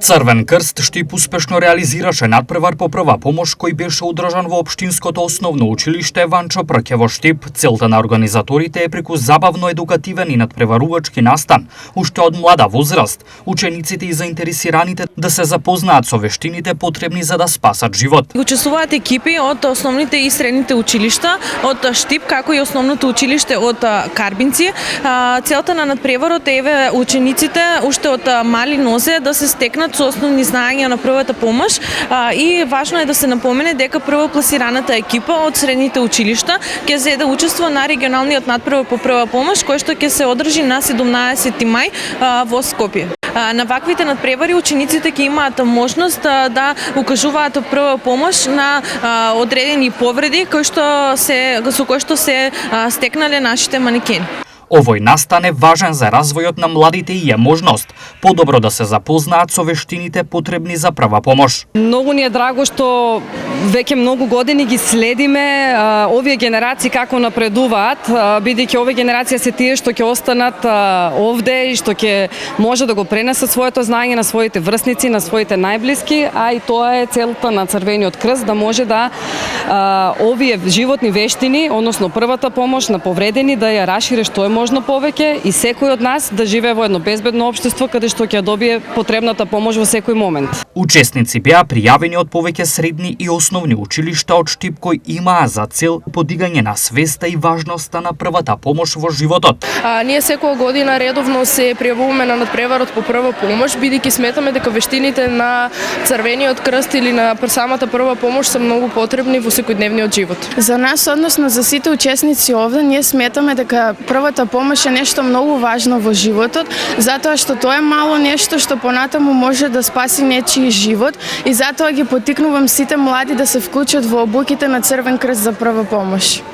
Црвен крст Штип успешно реализираше надпревар по прва помош кој беше одржан во Општинското основно училиште Ванчо Прке во Штип. Целта на организаторите е преку забавно едукативен и надпреварувачки настан, уште од млада возраст, учениците и заинтересираните да се запознаат со вештините потребни за да спасат живот. Учествуваат екипи од основните и средните училишта, од Штип, како и основното училиште од Карбинци. Целта на надпреварот е учениците уште од мали нозе да се стекнат со основни знаења на првата помош и важно е да се напомене дека првопласираната екипа од средните училишта ќе се да учествува на регионалниот надпревар по прва помош кој што ќе се одржи на 17 мај во Скопје. На ваквите надпревари учениците ќе имаат можност да укажуваат прва помош на одредени повреди со кои што се стекнале нашите манекени. Овој настан е важен за развојот на младите и е можност подобро да се запознаат со вештините потребни за прва помош. Многу ни е драго што веќе многу години ги следиме овие генерации како напредуваат, бидејќи овие генерации се тие што ќе останат овде и што ќе може да го пренесат своето знаење на своите врсници, на своите најблиски, а и тоа е целта на Црвениот крст, да може да овие животни вештини, односно првата помош на повредени, да ја расшири што е можно повеќе и секој од нас да живее во едно безбедно општество каде што ќе добие потребната помош во секој момент. Учесници беа пријавени од повеќе средни и основни училишта од Штип кои имаа за цел подигање на свеста и важноста на првата помош во животот. Ние секоја година редовно се пријавуваме на надпреварот по прва помош, бидејќи сметаме дека вештините на Црвениот крст или на самата прва помош се многу потребни во секојдневниот живот. За нас, односно за сите учесници овде, ние сметаме дека првата помош е нешто многу важно во животот, затоа што тоа е мало нешто што понатаму може да спаси нечiji живот и затоа ги поттикнувам сите млади да се вклучат во обуките на Црвен крст за прва помош.